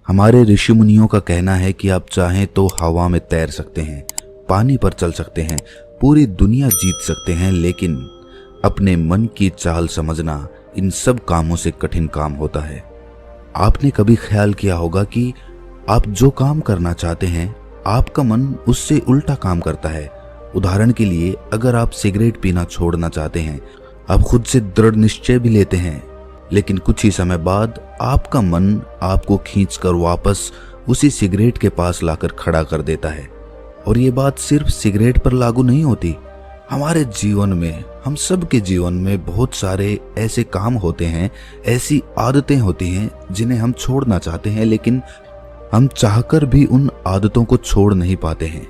हमारे ऋषि मुनियों का कहना है कि आप चाहें तो हवा में तैर सकते हैं, पानी पर चल सकते हैं, पूरी दुनिया जीत सकते हैं, लेकिन अपने मन की चाल समझना इन सब कामों से कठिन काम होता है। आपने कभी ख्याल किया होगा कि आप जो काम करना चाहते हैं आपका मन उससे उल्टा काम करता है। उदाहरण के लिए, अगर आप सिगरेट पीना छोड़ना चाहते हैं, आप खुद से दृढ़ निश्चय भी लेते हैं, लेकिन कुछ ही समय बाद आपका मन आपको खींचकर वापस उसी सिगरेट के पास लाकर खड़ा कर देता है। और ये बात सिर्फ सिगरेट पर लागू नहीं होती। हमारे जीवन में, हम सब के जीवन में बहुत सारे ऐसे काम होते हैं, ऐसी आदतें होती हैं जिन्हें हम छोड़ना चाहते हैं, लेकिन हम चाहकर भी उन आदतों को छोड़ नहीं पाते हैं।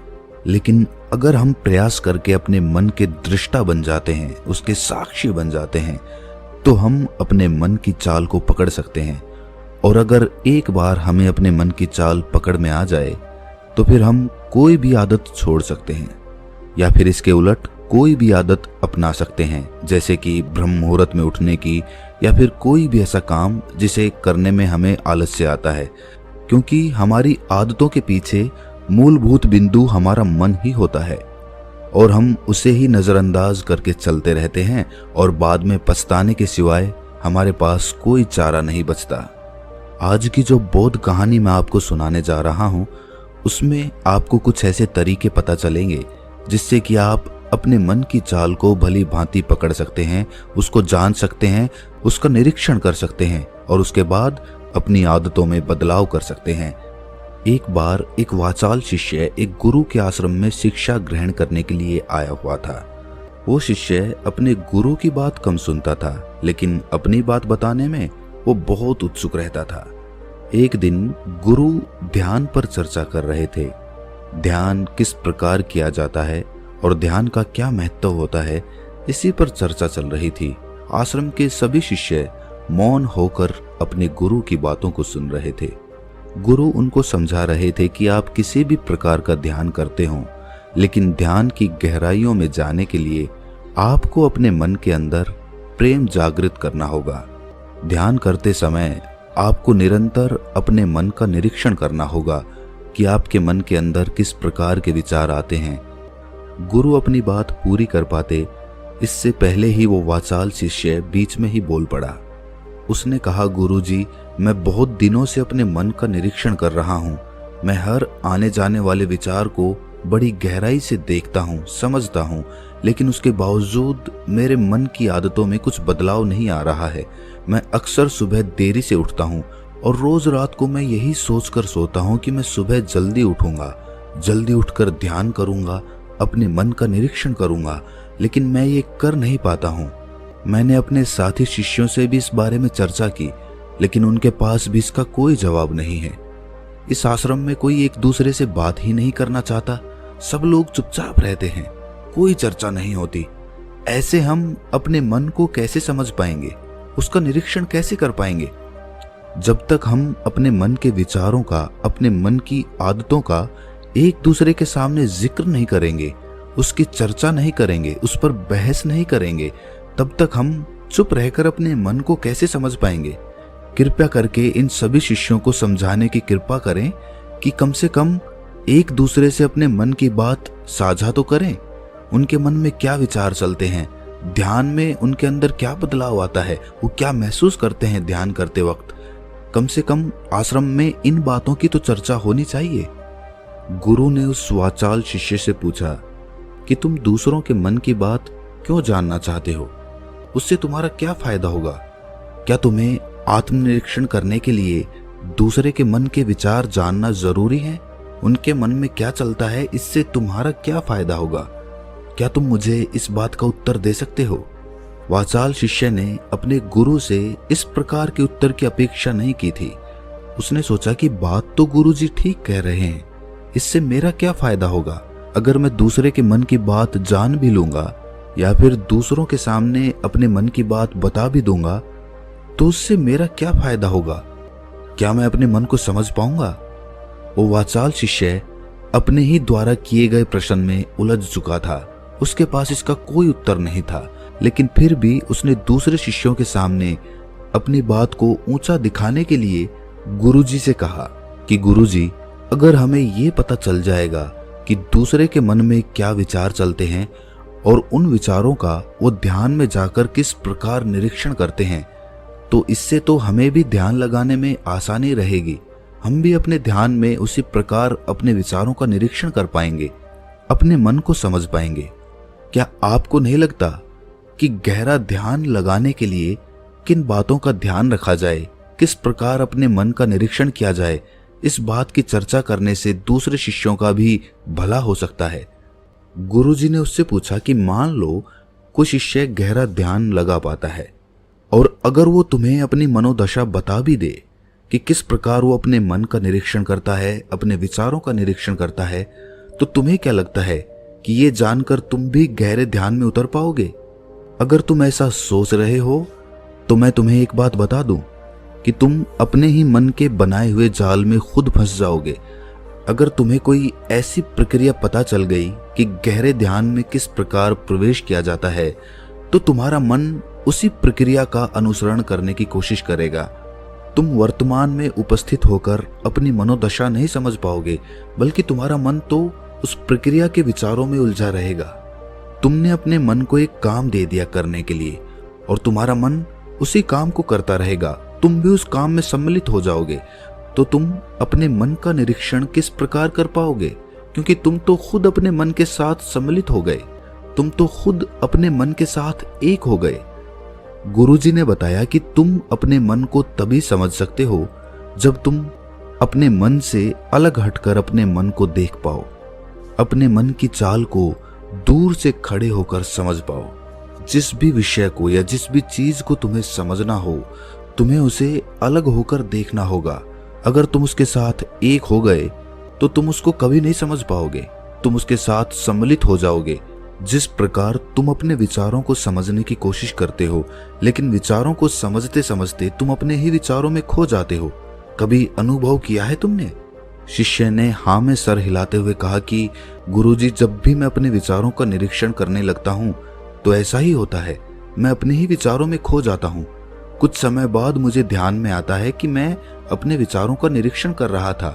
लेकिन अगर हम प्रयास करके अपने मन के दृष्टा बन जाते हैं, उसके साक्षी बन जाते हैं, तो हम अपने मन की चाल को पकड़ सकते हैं। और अगर एक बार हमें अपने मन की चाल पकड़ में आ जाए तो फिर हम कोई भी आदत छोड़ सकते हैं, या फिर इसके उलट कोई भी आदत अपना सकते हैं, जैसे कि ब्रह्म मुहूर्त में उठने की, या फिर कोई भी ऐसा काम जिसे करने में हमें आलस्य आता है, क्योंकि हमारी आदतों के पीछे मूलभूत बिंदु हमारा मन ही होता है और हम उसे ही नजरअंदाज करके चलते रहते हैं और बाद में पछताने के सिवाय हमारे पास कोई चारा नहीं बचता। आज की जो बोध कहानी मैं आपको सुनाने जा रहा हूं, उसमें आपको कुछ ऐसे तरीके पता चलेंगे जिससे कि आप अपने मन की चाल को भली भांति पकड़ सकते हैं, उसको जान सकते हैं, उसका निरीक्षण कर सकते हैं और उसके बाद अपनी आदतों में बदलाव कर सकते हैं। एक बार एक वाचाल शिष्य एक गुरु के आश्रम में शिक्षा ग्रहण करने के लिए आया हुआ था। वो शिष्य अपने गुरु की बात कम सुनता था, लेकिन अपनी बात बताने में वो बहुत उत्सुक रहता था। एक दिन गुरु ध्यान पर चर्चा कर रहे थे। ध्यान किस प्रकार किया जाता है और ध्यान का क्या महत्व होता है, इसी पर चर्चा चल रही थी। आश्रम के सभी शिष्य मौन होकर अपने गुरु की बातों को सुन रहे थे। गुरु उनको समझा रहे थे कि आप किसी भी प्रकार का ध्यान करते हो, लेकिन ध्यान की गहराइयों में जाने के लिए आपको अपने मन के अंदर प्रेम जागृत करना होगा। ध्यान करते समय आपको निरंतर अपने मन का निरीक्षण करना होगा कि आपके मन के अंदर किस प्रकार के विचार आते हैं। गुरु अपनी बात पूरी कर पाते इससे पहले ही वो वाचाल शिष्य बीच में ही बोल पड़ा। उसने कहा, गुरुजी, मैं बहुत दिनों से अपने मन का निरीक्षण कर रहा हूँ। मैं हर आने जाने वाले विचार को बड़ी गहराई से देखता हूँ, समझता हूँ, लेकिन उसके बावजूद मेरे मन की आदतों में कुछ बदलाव नहीं आ रहा है। मैं अक्सर सुबह देरी से उठता हूँ और रोज रात को मैं यही सोचकर सोता हूँ कि मैं सुबह जल्दी उठूंगा, जल्दी उठकर ध्यान करूंगा, अपने मन का निरीक्षण करूंगा, लेकिन मैं ये कर नहीं पाता हूँ। मैंने अपने साथी शिष्यों से भी इस बारे में चर्चा की, लेकिन उनके पास भी इसका कोई जवाब नहीं है। इस आश्रम में कोई एक दूसरे से बात ही नहीं करना चाहता। सब लोग चुपचाप रहते हैं, कोई चर्चा नहीं होती। ऐसे हम अपने मन को कैसे समझ पाएंगे, उसका निरीक्षण कैसे कर पाएंगे? जब तक हम अपने मन के विचारों का, अपने मन की आदतों का एक दूसरे के सामने जिक्र नहीं करेंगे, उसकी चर्चा नहीं करेंगे, उस पर बहस नहीं करेंगे, तब तक हम चुप रहकर अपने मन को कैसे समझ पाएंगे? कृपया करके इन सभी शिष्यों को समझाने की कृपा करें कि कम से कम एक दूसरे से अपने मन की बात साझा तो करें। उनके मन में क्या विचार चलते हैं, ध्यान में उनके अंदर क्या बदलाव आता है, वो क्या महसूस करते हैं ध्यान करते वक्त। कम से कम आश्रम में इन बातों की तो चर्चा होनी चाहिए। गुरु ने उस वाचाल शिष्य से पूछा कि तुम दूसरों के मन की बात क्यों जानना चाहते हो? उससे तुम्हारा क्या फायदा होगा? क्या तुम्हें आत्मनिरीक्षण करने के लिए दूसरे के मन के विचार जानना जरूरी है? उनके मन में क्या चलता है, इससे तुम्हारा क्या फायदा होगा? क्या तुम मुझे इस बात का उत्तर दे सकते हो? वाचाल शिष्य ने अपने गुरु से इस प्रकार के उत्तर की अपेक्षा नहीं की थी। उसने सोचा कि बात तो गुरुजी ठीक कह रहे हैं, इससे मेरा क्या फायदा होगा? अगर मैं दूसरे के मन की बात जान भी लूंगा या फिर दूसरों के सामने अपने मन की बात बता भी दूंगा, तो उससे मेरा क्या फायदा होगा? क्या मैं अपने मन को समझ पाऊंगा? वो वाचाल शिष्य अपने ही द्वारा किए गए प्रश्न में उलझ चुका था। उसके पास इसका कोई उत्तर नहीं था, लेकिन फिर भी उसने दूसरे शिष्यों के सामने अपनी बात को ऊंचा दिखाने के लिए गुरुजी से कहा कि गुरुजी, अगर हमें ये पता चल जाएगा कि दूसरे के मन में क्या विचार चलते हैं और उन विचारों का वो ध्यान में जाकर किस प्रकार निरीक्षण करते हैं, तो इससे तो हमें भी ध्यान लगाने में आसानी रहेगी। हम भी अपने ध्यान में उसी प्रकार अपने विचारों का निरीक्षण कर पाएंगे, अपने मन को समझ पाएंगे। क्या आपको नहीं लगता कि गहरा ध्यान लगाने के लिए किन बातों का ध्यान रखा जाए, किस प्रकार अपने मन का निरीक्षण किया जाए, इस बात की चर्चा करने से दूसरे शिष्यों का भी भला हो सकता है। गुरुजी ने उससे पूछा कि मान लो कोई शिष्य गहरा ध्यान लगा पाता है और अगर वो तुम्हें अपनी मनोदशा बता भी दे कि किस प्रकार वो अपने मन का निरीक्षण करता है, अपने विचारों का निरीक्षण करता है, तो तुम्हें क्या लगता है कि ये जानकर तुम भी गहरे ध्यान में उतर पाओगे? अगर तुम ऐसा सोच रहे हो तो मैं तुम्हें एक बात बता दूं कि तुम अपने ही मन के बनाए हुए जाल में खुद फंस जाओगे। अगर तुम्हें कोई ऐसी प्रक्रिया पता चल गई कि गहरे ध्यान में किस प्रकार प्रवेश किया जाता है, तो तुम्हारा मन उसी प्रक्रिया का अनुसरण करने की कोशिश करेगा। तुम वर्तमान में उपस्थित होकर अपनी मनोदशा नहीं समझ पाओगे, बल्कि तुम्हारा मन तो उस प्रक्रिया के विचारों में उलझा रहेगा। तुमने अपने मन को एक काम दे दिया करने के लिए और तुम्हारा मन उसी काम को करता रहेगा। तुम भी उस काम में सम्मिलित हो जाओगे, तो तुम अपने मन का निरीक्षण किस प्रकार कर पाओगे? क्योंकि तुम तो खुद अपने मन के साथ सम्मिलित हो गए, तुम तो खुद अपने मन के साथ एक हो गए। गुरुजी ने बताया कि तुम अपने मन को तभी समझ सकते हो जब तुम अपने मन से अलग हटकर अपने मन को देख पाओ, अपने मन की चाल को दूर से खड़े होकर समझ पाओ। जिस भी विषय को या जिस भी चीज को तुम्हें समझना हो, तुम्हें उसे अलग होकर देखना होगा। अगर तुम उसके साथ एक हो गए तो तुम उसको कभी नहीं समझ पाओगे, तुम उसके साथ सम्मिलित हो जाओगे। जिस प्रकार तुम अपने विचारों को समझने की कोशिश करते हो, लेकिन विचारों को समझते समझते तुम अपने ही विचारों में खो जाते हो, कभी अनुभव किया है तुमने? शिष्य ने हाँ में सर हिलाते हुए कहा कि गुरुजी, जब भी मैं अपने विचारों का निरीक्षण करने लगता हूँ तो ऐसा ही होता है, मैं अपने ही विचारों में खो जाता हूँ। कुछ समय बाद मुझे ध्यान में आता है कि मैं अपने विचारों का निरीक्षण कर रहा था,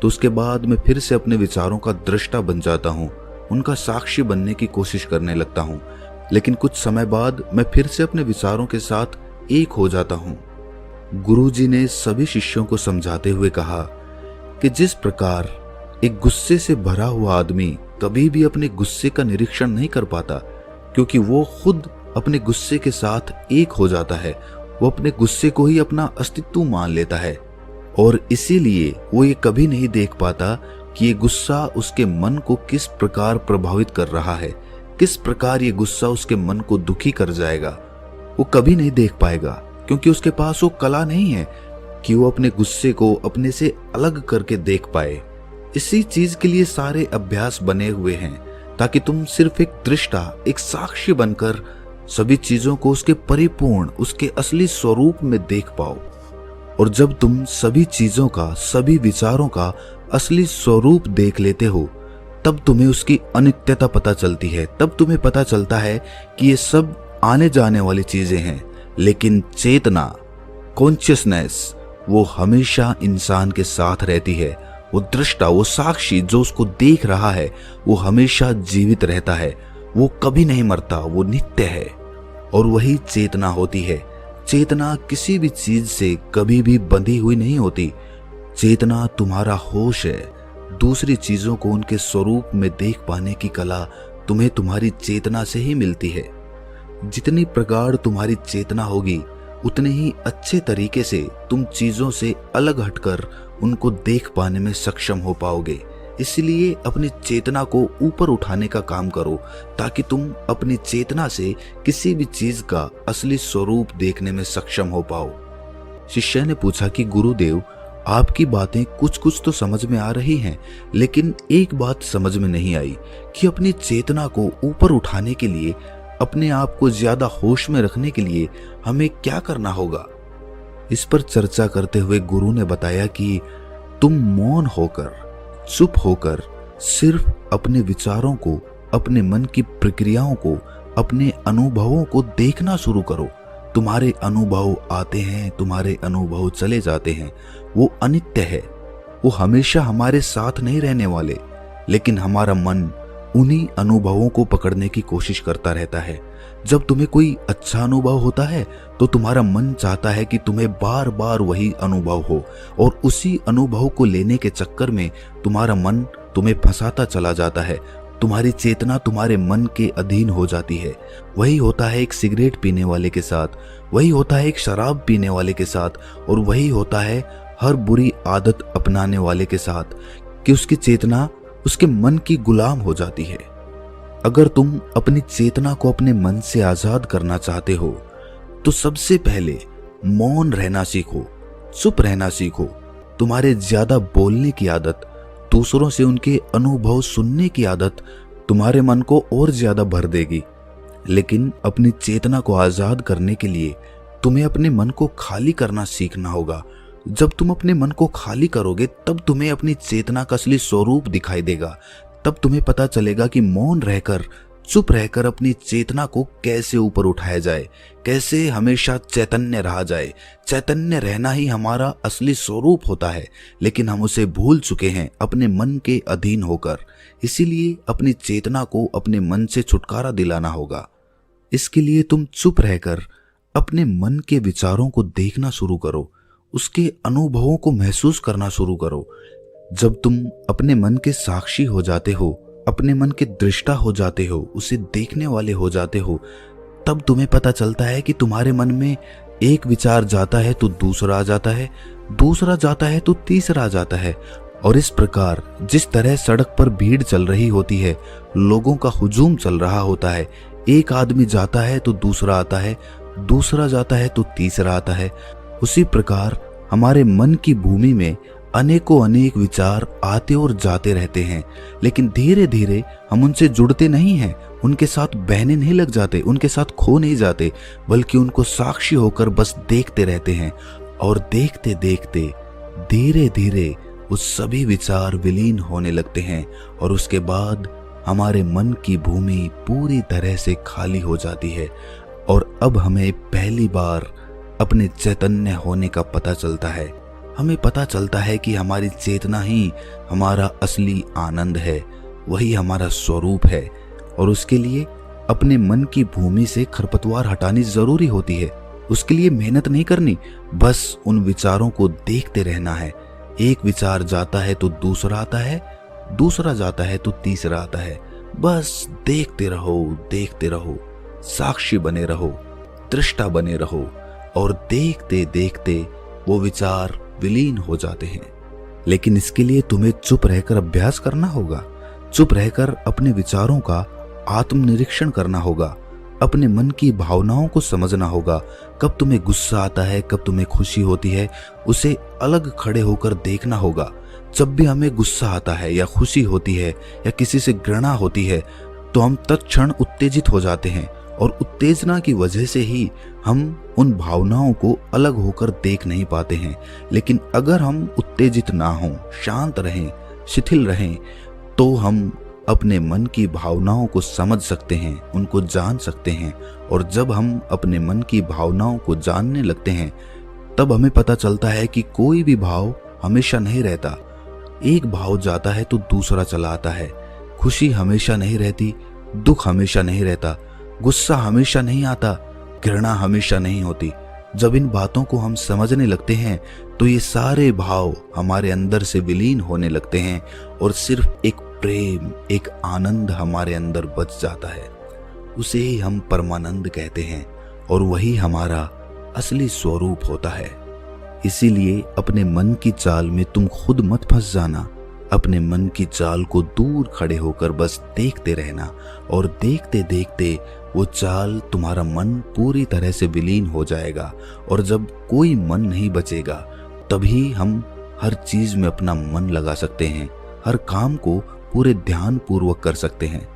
तो उसके बाद मैं फिर से अपने विचारों का दृष्टा बन जाता हूँ, उनका साक्षी बनने की कोशिश करने लगता हूँ। लेकिन कुछ समय बाद मैं फिर से अपने विचारों के साथ एक हो जाता हूँ। गुरुजी ने सभी शिष्यों को समझाते हुए कहा कि जिस प्रकार एक गुस्से से भरा हुआ आदमी कभी भी अपने गुस्से का निरीक्षण नहीं कर पाता, क्योंकि वो खुद अपने गुस्से के साथ एक हो जाता है, वो अपने गुस्से को ही अपना अस्तित्व मान लेता है और इसीलिए वो ये कभी नहीं देख पाता कि ये गुस्सा उसके मन को किस प्रकार प्रभावित कर रहा है, किस प्रकार ये गुस्सा उसके मन को दुखी कर जाएगा। वो कभी नहीं देख पाएगा, क्योंकि उसके पास वो कला नहीं है कि वो अपने गुस्से को अपने से अलग करके देख पाए। इसी चीज के लिए सारे अभ्यास बने हुए हैं, ताकि तुम सिर्फ एक दृष्टा, एक साक्षी बनकर सभी चीजों को उसके परिपूर्ण, उसके असली स्वरूप में देख पाओ। और जब तुम सभी चीजों का, सभी विचारों का असली स्वरूप देख लेते हो, तब तुम्हें उसकी अनित्यता पता चलती है। तब तुम्हें पता चलता है कि ये सब आने जाने वाली चीजें हैं, लेकिन चेतना, कॉन्शियसनेस, वो हमेशा इंसान के साथ रहती है। वो दृष्टा, वो साक्षी जो उसको देख रहा है, वो हमेशा जीवित रहता है, वो कभी नहीं मरता, वो नित्य है। और वही चेतना होती है। चेतना किसी भी चीज से कभी भी बंधी हुई नहीं होती। चेतना तुम्हारा होश है। दूसरी चीजों को उनके स्वरूप में देख पाने की कला तुम्हें तुम्हारी चेतना से ही मिलती है। जितनी प्रगाढ़ तुम्हारी चेतना होगी, उतने ही अच्छे तरीके से तुम चीजों से अलग हटकर उनको देख पाने में सक्षम हो पाओगे। इसलिए अपनी चेतना को ऊपर उठाने का काम करो, ताकि तुम अपनी चेतना से किसी भी चीज का असली स्वरूप देखने में सक्षम हो पाओ। शिष्य ने पूछा कि गुरुदेव, आपकी बातें कुछ कुछ तो समझ में आ रही हैं, लेकिन एक बात समझ में नहीं आई कि अपनी चेतना को ऊपर उठाने के लिए, अपने आप को ज्यादा होश में रखने के लिए हमें क्या करना होगा। इस पर चर्चा करते हुए गुरु ने बताया कि तुम मौन होकर, चुप होकर सिर्फ अपने विचारों को, अपने मन की प्रक्रियाओं को, अपने अनुभवों को देखना शुरू करो। तुम्हारे अनुभव आते हैं, तुम्हारे अनुभव चले जाते हैं, वो अनित्य है। वो हमेशा हमारे साथ नहीं रहने वाले, लेकिन हमारा मन उन्हीं अनुभवों को पकड़ने की कोशिश करता रहता है। जब तुम्हें कोई अच्छा अनुभव होता है तो तुम्हारा मन चाहता है कि तुम्हें बार बार वही अनुभव हो, और उसी अनुभव को लेने के चक्कर में तुम्हारा मन तुम्हें फंसाता चला जाता है। तुम्हारी चेतना तुम्हारे मन के अधीन हो जाती है। वही होता है एक सिगरेट पीने वाले के साथ, वही होता है एक शराब पीने वाले के साथ, और वही होता है हर बुरी आदत अपनाने वाले के साथ, कि उसकी चेतना उसके मन की गुलाम हो जाती है। अगर तुम अपनी चेतना को अपने मन से आजाद करना चाहते हो तो सबसे पहले मौन रहना सीखो, चुप रहना सीखो। तुम्हारे ज्यादा बोलने की आदत, दूसरों से उनके अनुभव सुनने की आदत तुम्हारे मन को और ज्यादा भर देगी। लेकिन अपनी चेतना को आजाद करने के लिए तुम्हें अपने मन को खाली करना सीखना होगा। जब तुम अपने मन को खाली करोगे तब तुम्हें अपनी चेतना का असली स्वरूप दिखाई देगा। तब तुम्हें पता चलेगा कि मौन रहकर, चुप रहकर अपनी चेतना को कैसे ऊपर उठाया जाए, कैसे हमेशा चैतन्य रहा जाए। चैतन्य रहना ही हमारा असली स्वरूप होता है, लेकिन हम उसे भूल चुके हैं अपने मन के अधीन होकर। इसीलिए अपनी चेतना को अपने मन से छुटकारा दिलाना होगा। इसके लिए तुम चुप रहकर अपने मन के विचारों को देखना शुरू करो, उसके अनुभवों को महसूस करना शुरू करो। जब तुम अपने मन के साक्षी हो जाते हो, अपने मन के दृष्टा हो जाते हो, उसे देखने वाले हो जाते हो, तब तुम्हें पता चलता है कि तुम्हारे मन में एक विचार जाता है तो दूसरा आ जाता है, दूसरा जाता है तो तीसरा आ जाता है। और इस प्रकार जिस तरह सड़क पर भीड़ चल रही होती है, लोगों का हुजूम चल रहा होता है, एक आदमी जाता है तो दूसरा आता है, दूसरा जाता है तो तीसरा आता है, उसी प्रकार हमारे मन की भूमि में अनेकों अनेक विचार आते और जाते रहते हैं। लेकिन धीरे धीरे हम उनसे जुड़ते नहीं हैं, उनके साथ बहने नहीं लग जाते, उनके साथ खो नहीं जाते, बल्कि उनको साक्षी होकर बस देखते रहते हैं। और देखते देखते धीरे धीरे वो सभी विचार विलीन होने लगते हैं, और उसके बाद हमारे मन की भूमि पूरी तरह से खाली हो जाती है। और अब हमें पहली बार अपने चैतन्य होने का पता चलता है। हमें पता चलता है कि हमारी चेतना ही हमारा असली आनंद है, वही हमारा स्वरूप है। और उसके लिए अपने मन की भूमि से खरपतवार हटानी जरूरी होती है। उसके लिए मेहनत नहीं करनी, बस उन विचारों को देखते रहना है। एक विचार जाता है तो दूसरा आता है, दूसरा जाता है तो तीसरा आता है। बस देखते रहो, देखते रहो, साक्षी बने रहो, दृष्टा बने रहो, और देखते देखते वो विचार विलीन हो जाते हैं। लेकिन इसके लिए तुम्हें चुप रहकर अभ्यास करना होगा। चुप रहकर अपने विचारों का आत्मनिरीक्षण करना होगा, अपने मन की भावनाओं को समझना होगा। कब तुम्हें गुस्सा आता है, कब तुम्हें खुशी होती है, उसे अलग खड़े होकर देखना होगा। जब भी हमें गुस्सा आता है या खुशी होती है या किसी से घृणा होती है तो हम तत्क्षण उत्तेजित हो जाते हैं, और उत्तेजना की वजह से ही हम उन भावनाओं को अलग होकर देख नहीं पाते हैं। लेकिन अगर हम उत्तेजित ना हों, शांत रहें, शिथिल रहें, तो हम अपने मन की भावनाओं को समझ सकते हैं, उनको जान सकते हैं। और जब हम अपने मन की भावनाओं को जानने लगते हैं तब हमें पता चलता है कि कोई भी भाव हमेशा नहीं रहता। एक भाव जाता है तो दूसरा चला आता है। खुशी हमेशा नहीं रहती, दुख हमेशा नहीं रहता, गुस्सा हमेशा नहीं आता, घृणा हमेशा नहीं होती। जब इन बातों को हम समझने लगते हैं तो ये सारे भाव हमारे अंदर से विलीन होने लगते हैं, और सिर्फ एक प्रेम, एक आनंद हमारे अंदर बच जाता है। उसे ही हम परमानंद कहते हैं, और वही हमारा असली स्वरूप होता है। इसीलिए अपने मन की चाल में तुम खुद मत फंस जाना। अपने मन की चाल को दूर खड़े होकर बस देखते रहना, और देखते देखते वो चाल, तुम्हारा मन पूरी तरह से विलीन हो जाएगा। और जब कोई मन नहीं बचेगा तभी हम हर चीज में अपना मन लगा सकते हैं, हर काम को पूरे ध्यान पूर्वक कर सकते हैं।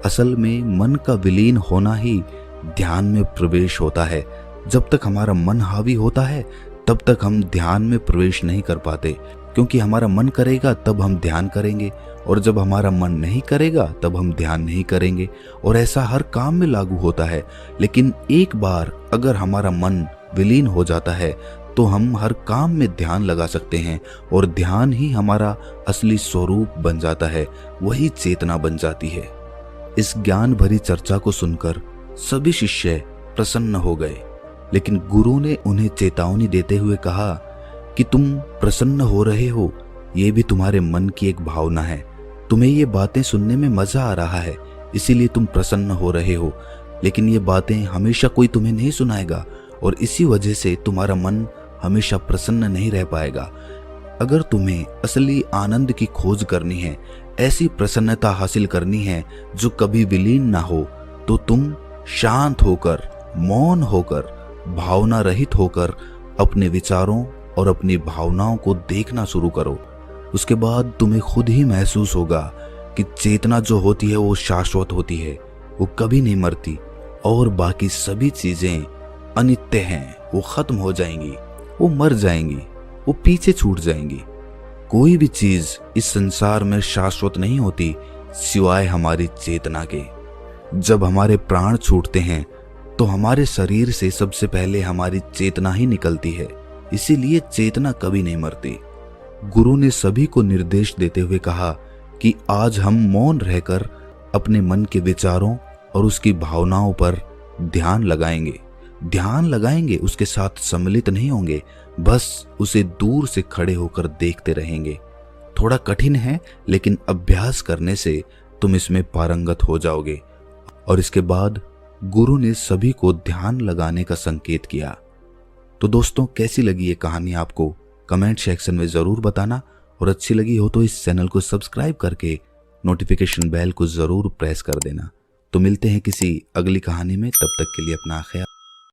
असल में मन का विलीन होना ही ध्यान में प्रवेश होता है। जब तक हमारा मन हावी होता है तब तक हम ध्यान में प्रवेश नहीं कर पाते, क्योंकि हमारा मन करेगा तब हम ध्यान करेंगे, और जब हमारा मन नहीं करेगा तब हम ध्यान नहीं करेंगे। और ऐसा हर काम में लागू होता है। लेकिन एक बार अगर हमारा मन विलीन हो जाता है तो हम हर काम में ध्यान लगा सकते हैं और ध्यान ही हमारा असली स्वरूप बन जाता है, वही चेतना बन जाती है। इस ज्ञान भरी चर्चा को सुनकर सभी शिष्य प्रसन्न हो गए, लेकिन गुरु ने उन्हें चेतावनी देते हुए कहा कि तुम प्रसन्न हो रहे हो, ये भी तुम्हारे मन की एक भावना है। तुम्हें ये बातें सुनने में मजा आ रहा है, इसीलिए तुम प्रसन्न हो रहे हो, लेकिन ये बातें हमेशा कोई तुम्हें नहीं सुनाएगा और इसी वजह से तुम्हारा मन हमेशा प्रसन्न नहीं रह पाएगा। अगर तुम्हें असली आनंद की खोज करनी है, ऐसी प्रसन्नता हासिल करनी है जो कभी विलीन ना हो, तो तुम शांत होकर, मौन होकर, भावना रहित होकर अपने विचारों और अपनी भावनाओं को देखना शुरू करो। उसके बाद तुम्हें खुद ही महसूस होगा कि चेतना जो होती है वो शाश्वत होती है, वो कभी नहीं मरती और बाकी सभी चीजें अनित्य हैं, वो खत्म हो जाएंगी, वो मर जाएंगी, वो पीछे छूट जाएंगी। कोई भी चीज इस संसार में शाश्वत नहीं होती सिवाय हमारी चेतना के। जब हमारे प्राण छूटते हैं तो हमारे शरीर से सबसे पहले हमारी चेतना ही निकलती है, इसीलिए चेतना कभी नहीं मरती। गुरु ने सभी को निर्देश देते हुए कहा कि आज हम मौन रहकर अपने मन के विचारों और उसकी भावनाओं पर ध्यान लगाएंगे, उसके साथ सम्मिलित नहीं होंगे, बस उसे दूर से खड़े होकर देखते रहेंगे। थोड़ा कठिन है, लेकिन अभ्यास करने से तुम इसमें पारंगत हो जाओगे। और इसके बाद गुरु ने सभी को ध्यान लगाने का संकेत किया। तो दोस्तों, कैसी लगी ये कहानी आपको कमेंट सेक्शन में जरूर बताना, और अच्छी लगी हो तो इस चैनल को सब्सक्राइब करके नोटिफिकेशन बेल को जरूर प्रेस कर देना। तो मिलते हैं किसी अगली कहानी में, तब तक के लिए अपना ख्याल